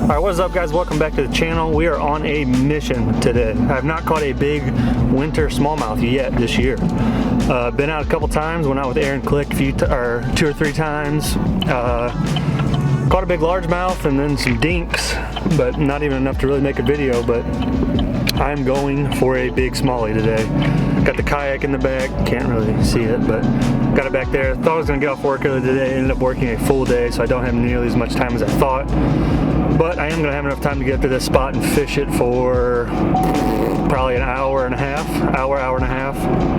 Alright, what is up guys? Welcome back to the channel. We are on a mission today. I have not caught a big winter smallmouth yet this year. Been out a couple times, went out with Aaron Click two or three times. Caught a big largemouth and then some dinks, but not even enough to really make a video, but I'm going for a big smallie today. Got the kayak in the back, can't really see it, but got it back there. Thought I was gonna get off work earlier today, ended up working a full day, so I don't have nearly as much time as I thought. But I am gonna have enough time to get to this spot and fish it for probably an hour and a half.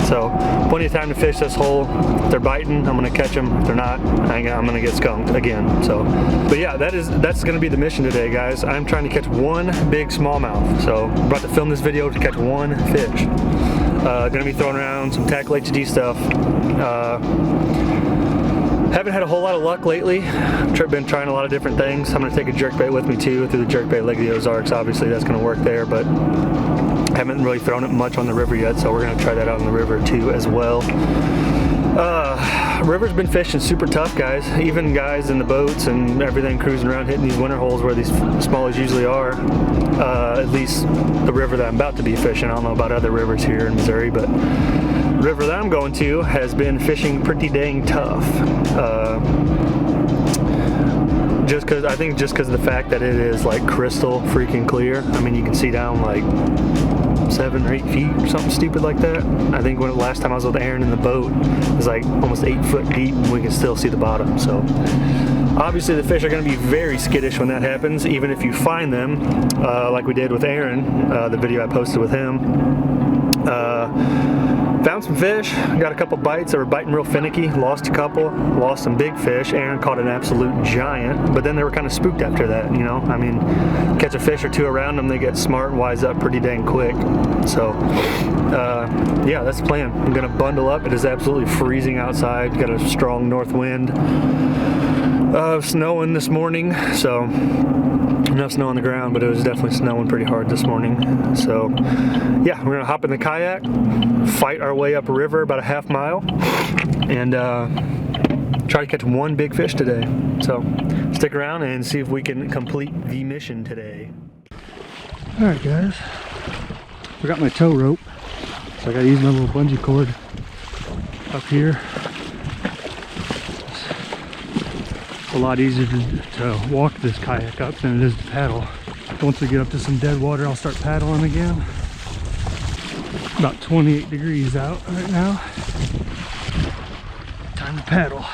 So plenty of time to fish this hole. If they're biting, I'm gonna catch them. If they're not, I'm gonna get skunked again. So, but yeah, that's gonna be the mission today, guys. I'm trying to catch one big smallmouth. So I'm about to film this video to catch one fish. Gonna be throwing around some Tackle HD stuff. Haven't had a whole lot of luck lately. I've been trying a lot of different things. I'm gonna take a jerkbait with me too, through the jerkbait leg of the Ozarks. Obviously that's gonna work there, but haven't really thrown it much on the river yet, so we're gonna try that out on the river too as well. River's been fishing super tough, guys. Even guys in the boats and everything cruising around hitting these winter holes where these smallies usually are. At least the river that I'm about to be fishing. I don't know about other rivers here in Missouri, but the river that I'm going to has been fishing pretty dang tough. I think just because of the fact that it is like crystal freaking clear. I mean, you can see down like 7 or 8 feet or something stupid like that. I think when last time I was with Aaron in the boat, it was like almost 8 foot deep and we can still see the bottom. So obviously the fish are going to be very skittish when that happens, even if you find them, like we did with Aaron, the video I posted with him. Found some fish, got a couple bites that were biting real finicky, lost a couple, lost some big fish. Aaron caught an absolute giant, but then they were kind of spooked after that, you know? I mean, catch a fish or two around them, they get smart and wise up pretty dang quick. So, yeah, that's the plan. I'm gonna bundle up. It is absolutely freezing outside, got a strong north wind. Snowing this morning, so no snow on the ground, but it was definitely snowing pretty hard this morning. So yeah, we're gonna hop in the kayak, fight our way up a river about a half mile, and try to catch one big fish today. So stick around and see if we can complete the mission today. All right, guys, forgot my tow rope, so I gotta use my little bungee cord up here. A lot easier to walk this kayak up than it is to paddle. Once we get up to some dead water, I'll start paddling again. About 28 degrees out right now. Time to paddle.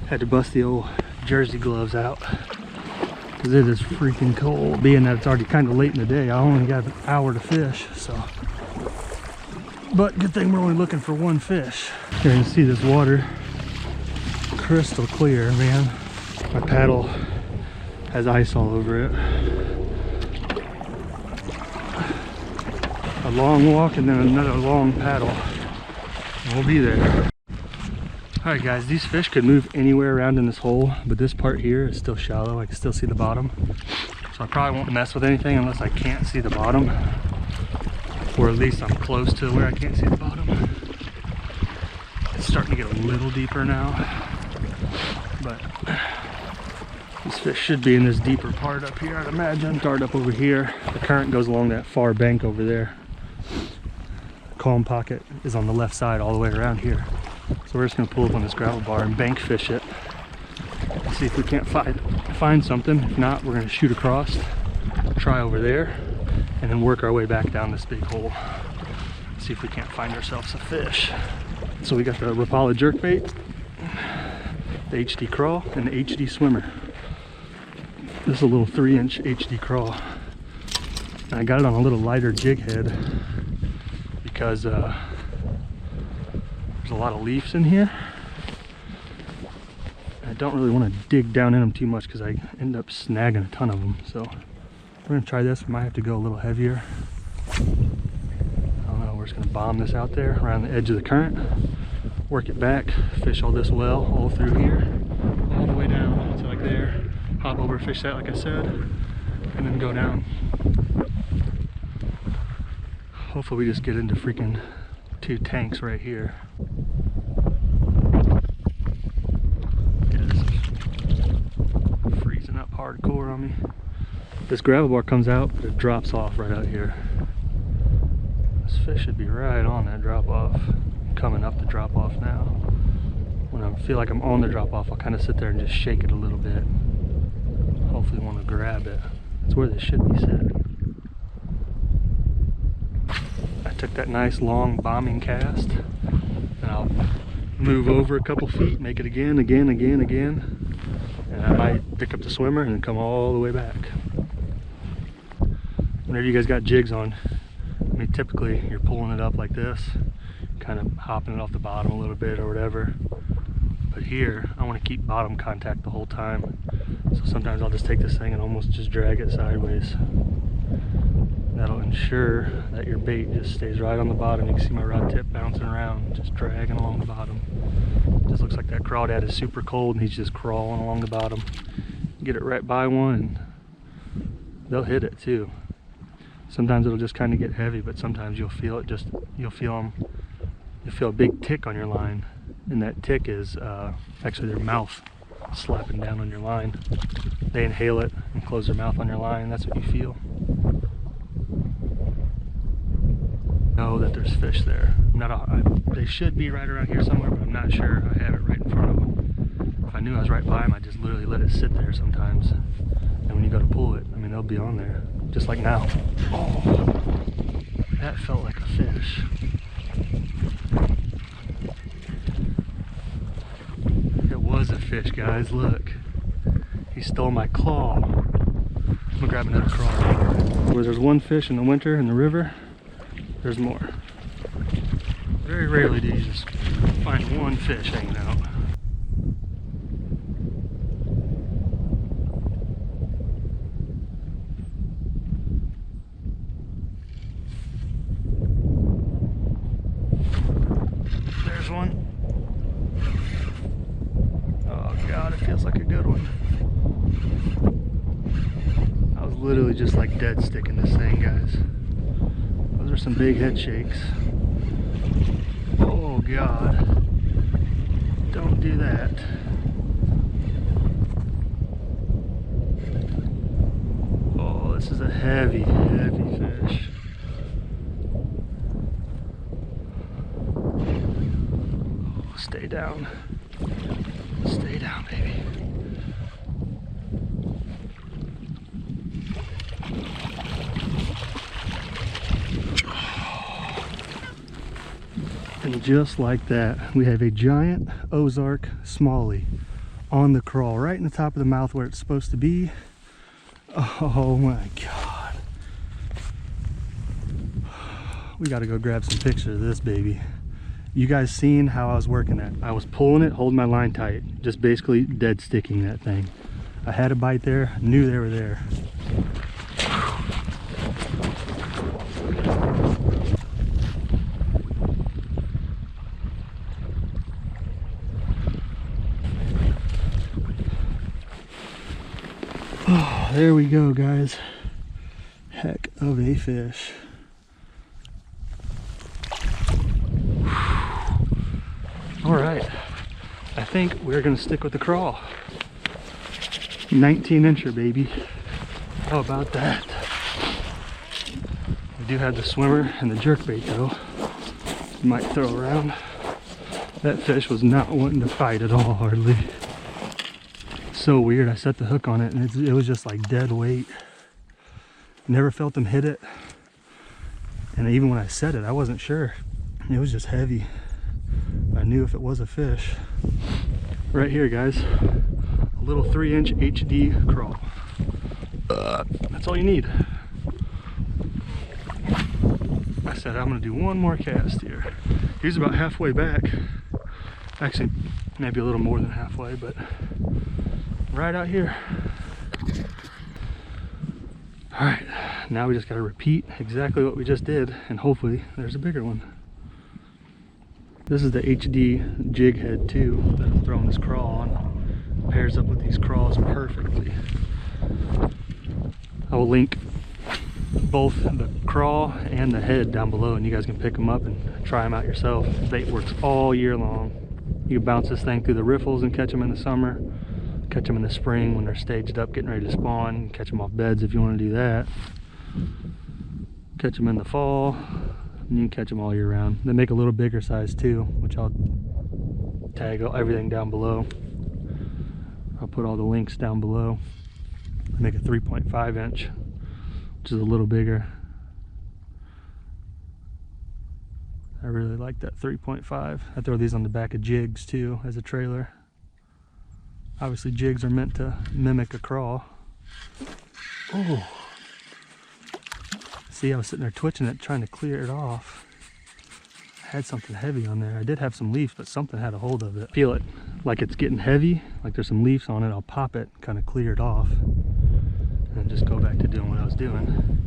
Had to bust the old jersey gloves out because it is freaking cold. Being that it's already kind of late in the day, I only got an hour to fish, so. But good thing we're only looking for one fish. You can see this water crystal clear, man. My paddle has ice all over it. A long walk and then another long paddle. And we'll be there. Alright guys, these fish could move anywhere around in this hole, but this part here is still shallow. I can still see the bottom. So I probably won't mess with anything unless I can't see the bottom. Or at least I'm close to where I can't see the bottom. It's starting to get a little deeper now, but this fish should be in this deeper part up here, I'd imagine. Dart up over here. The current goes along that far bank over there. Calm pocket is on the left side all the way around here. So we're just gonna pull up on this gravel bar and bank fish it. See if we can't find something. If not, we're gonna shoot across, try over there, and then work our way back down this big hole. See if we can't find ourselves a fish. So we got the Rapala jerkbait, the HD craw, and the HD swimmer. This is a little 3-inch HD craw. And I got it on a little lighter jig head because there's a lot of leaves in here. I don't really want to dig down in them too much because I end up snagging a ton of them. So we're gonna try this. We might have to go a little heavier. I don't know, we're just gonna bomb this out there around the edge of the current, work it back, fish all this well, all through here, all the way down to like there, hop over, fish that like I said, and then go down. Hopefully we just get into freaking 2 tanks right here. hardcore on me. This gravel bar comes out, but it drops off right out here. This fish should be right on that drop off. Coming up the drop off now. When I feel like I'm on the drop off, I'll kind of sit there and just shake it a little bit. Hopefully want to grab it. That's where they should be set. I took that nice long bombing cast, and I'll move over a couple feet, make it again, and I might pick up the swimmer and then come all the way back. Whenever you guys got jigs on, I mean, typically you're pulling it up like this, kind of hopping it off the bottom a little bit or whatever. But here, I want to keep bottom contact the whole time. So sometimes I'll just take this thing and almost just drag it sideways. That'll ensure that your bait just stays right on the bottom. You can see my rod tip bouncing around, just dragging along the bottom. Just looks like that crawdad is super cold and he's just crawling along the bottom. Get it right by one and they'll hit it too. Sometimes it'll just kind of get heavy, but sometimes you'll feel it you'll feel a big tick on your line. And that tick is actually their mouth slapping down on your line. They inhale it and close their mouth on your line, and that's what you feel. Know that there's fish there. They should be right around here somewhere, but I'm not sure. I have it right in front of them. If I knew I was right by them, I'd just literally let it sit there sometimes. And when you go to pull it, I mean, they'll be on there, just like now. Oh, that felt like a fish. It was a fish, guys, look. He stole my claw. I'm gonna grab another craw. Where there's one fish in the winter in the river, there's more. Very rarely do you just find one fish hanging out. There's one. Oh God, it feels like a good one. I was literally just like dead sticking this thing, guys. Those are some big head shakes. Oh God. Don't do that. Oh, this is a heavy, heavy fish. Oh, stay down. Stay down, baby. And just like that, we have a giant Ozark smallie on the crawl, right in the top of the mouth where it's supposed to be. Oh my God. We gotta go grab some pictures of this baby. You guys seen how I was working that? I was pulling it, holding my line tight, just basically dead sticking that thing. I had a bite there, knew they were there. Oh, there we go, guys. Heck of a fish. All right, I think we're gonna stick with the craw. 19-incher, baby. How about that? We do have the swimmer and the jerkbait though. Might throw around. That fish was not wanting to fight at all, hardly. So weird. I set the hook on it and it was just like dead weight. Never felt him hit it. And even when I set it, I wasn't sure. It was just heavy. I knew if it was a fish. Right here, guys. A little 3-inch HD craw. That's all you need. I said I'm gonna do one more cast here. He's about halfway back. Actually, maybe a little more than halfway, but right out here. All right, now we just gotta repeat exactly what we just did, and hopefully there's a bigger one. This is the HD jig head too that I'm throwing this craw on. Pairs up with these craws perfectly. I will link both the craw and the head down below, and you guys can pick them up and try them out yourself. The bait works all year long. You can bounce this thing through the riffles and catch them in the summer. Catch them in the spring when they're staged up, getting ready to spawn. Catch them off beds if you want to do that. Catch them in the fall, and you can catch them all year round. They make a little bigger size too, which I'll tag everything down below. I'll put all the links down below. They make a 3.5 inch, which is a little bigger. I really like that 3.5. I throw these on the back of jigs too as a trailer. Obviously jigs are meant to mimic a craw. Oh. See, I was sitting there twitching it, trying to clear it off. I had something heavy on there. I did have some leaves, but something had a hold of it. Feel it like it's getting heavy, like there's some leaves on it. I'll pop it, kind of clear it off, and then just go back to doing what I was doing.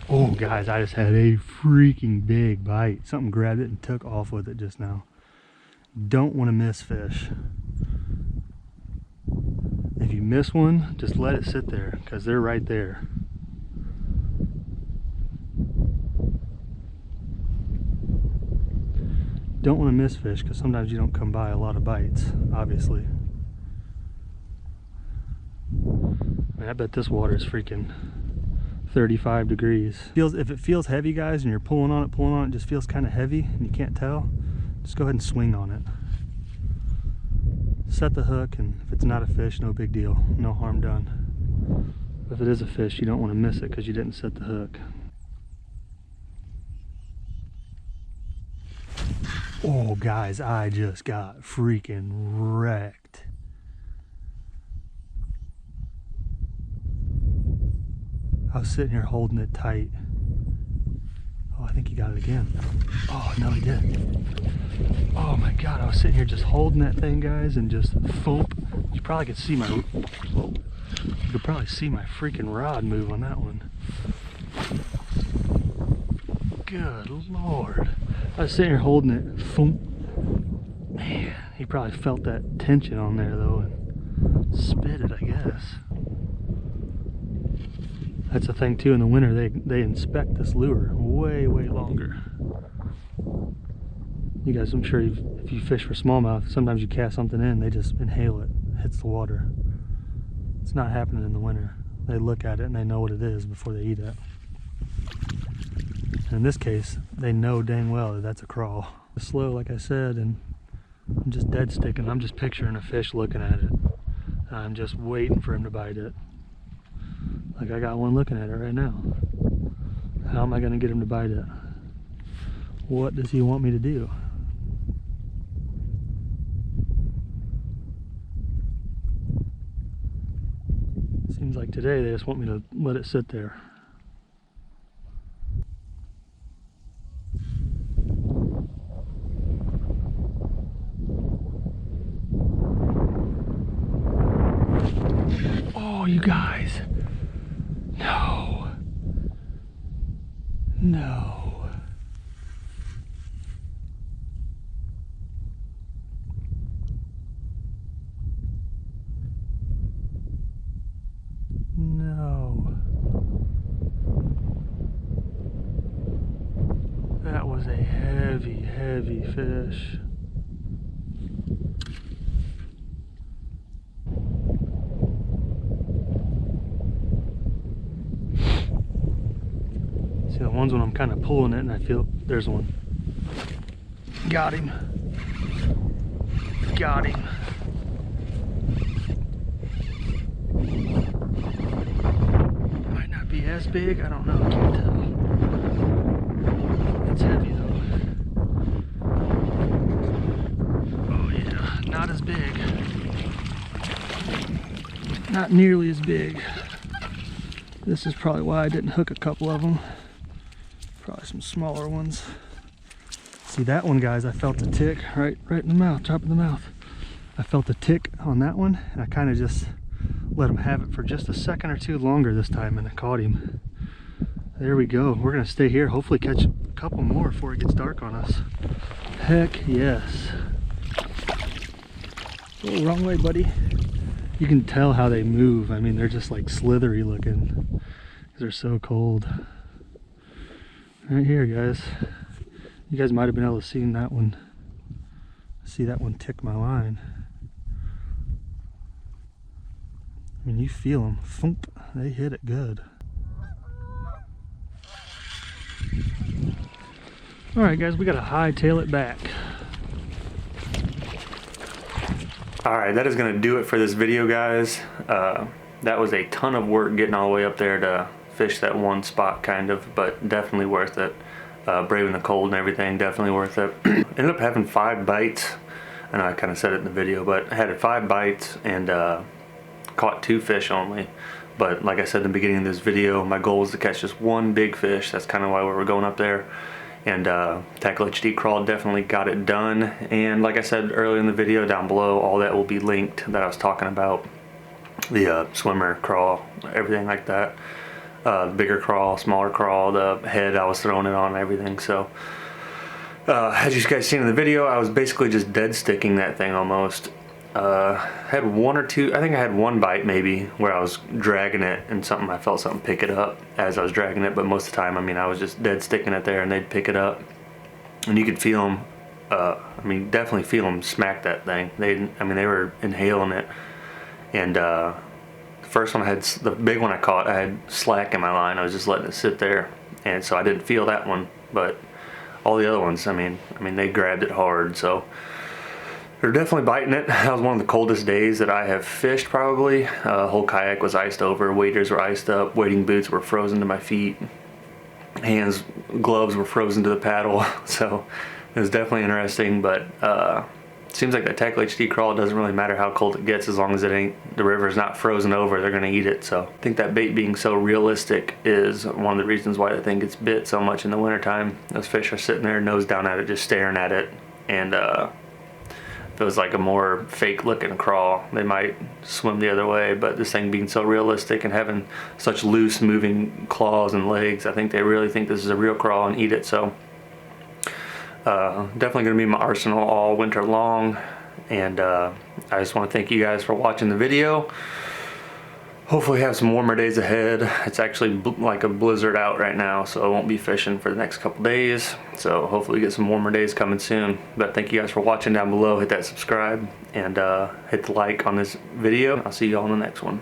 Oh guys, I just had a freaking big bite. Something grabbed it and took off with it just now. Don't want to miss fish. If you miss one, just let it sit there, because they're right there. Don't want to miss fish, because sometimes you don't come by a lot of bites, obviously. I mean, I bet this water is freaking 35 degrees. If it feels heavy, guys, and you're pulling on it, just feels kind of heavy and you can't tell, just go ahead and swing on it. Set the hook, and if it's not a fish, no big deal, no harm done. But if it is a fish, you don't want to miss it because you didn't set the hook. Oh guys, I just got freaking wrecked. I was sitting here holding it tight. Oh, I think he got it again. Oh, no, he did. Oh my God, I was sitting here just holding that thing, guys, and just thump. You probably could see my, whoa. You could probably see my freaking rod move on that one. Good Lord. I was sitting here holding it, thump. Man, he probably felt that tension on there though, and spit it, I guess. That's the thing too, in the winter they inspect this lure way longer. You guys, I'm sure if you fish for smallmouth, sometimes you cast something in, they just inhale it, hits the water. It's not happening in the winter. They look at it and they know what it is before they eat it. And in this case, they know dang well that that's a craw. It's slow, like I said, and I'm just dead sticking. I'm just picturing a fish looking at it. I'm just waiting for him to bite it. Like I got one looking at it right now. How am I going to get him to bite it? What does he want me to do? Seems like today they just want me to let it sit there. Oh, you guys. No. No. No. That was a heavy fish. See, the ones when I'm kind of pulling it and I feel, there's one. Got him. Got him. Might not be as big, I don't know, I can't tell. It's heavy though. Oh yeah, not as big. Not nearly as big. This is probably why I didn't hook a couple of them. Probably some smaller ones. See that one, guys, I felt a tick right in the mouth, top of the mouth. I felt a tick on that one, and I kind of just let him have it for just a second or two longer this time, and I caught him. There we go. We're gonna stay here, hopefully catch a couple more before it gets dark on us. Heck yes. Oh, wrong way, buddy. You can tell how they move. I mean, they're just like slithery looking because they're so cold. Right here, guys. You guys might have been able to see that one see that one tick my line. I mean, you feel them. Thump. They hit it good. Alright guys, we gotta hightail it back. Alright, that is gonna do it for this video, guys. That was a ton of work getting all the way up there to fish that one spot, kind of, but definitely worth it. Braving the cold and everything, definitely worth it. Ended up having 5 bites, and I kind of said it in the video, but I had 5 bites and caught 2 fish only. But like I said in the beginning of this video, my goal is to catch just 1 big fish. That's kind of why we were going up there. And Tackle HD Crawl definitely got it done. And like I said earlier in the video, down below, all that will be linked that I was talking about. The swimmer, crawl, everything like that. Bigger crawl, smaller crawl, the head I was throwing it on, everything. So as you guys seen in the video, I was basically just dead sticking that thing almost. Had 1 or 2, I think I had 1 bite maybe where I was dragging it and I felt something pick it up as I was dragging it, but most of the time, I mean, I was just dead sticking it there and they'd pick it up and you could feel them, I mean, definitely feel them smack that thing. They were inhaling it. And the first one I had, the big one I caught, I had slack in my line. I was just letting it sit there, and so I didn't feel that one, but all the other ones, I mean they grabbed it hard, so they're definitely biting it. That was one of the coldest days that I have fished probably. Whole kayak was iced over, waders were iced up, wading boots were frozen to my feet, hands, gloves were frozen to the paddle, so it was definitely interesting. But seems like that Tackle HD Crawl, it doesn't really matter how cold it gets as long as the river's not frozen over, they're gonna eat it. So I think that bait being so realistic is one of the reasons why the thing gets bit so much in the wintertime. Those fish are sitting there nose down at it, just staring at it, and if it was like a more fake looking crawl, they might swim the other way. But this thing being so realistic and having such loose moving claws and legs, I think they really think this is a real crawl and eat it. So definitely going to be in my arsenal all winter long. And I just want to thank you guys for watching the video. Hopefully have some warmer days ahead. It's actually like a blizzard out right now, so I won't be fishing for the next couple days. So hopefully we get some warmer days coming soon. But thank you guys for watching down below. Hit that subscribe and hit the like on this video. I'll see you all in the next one.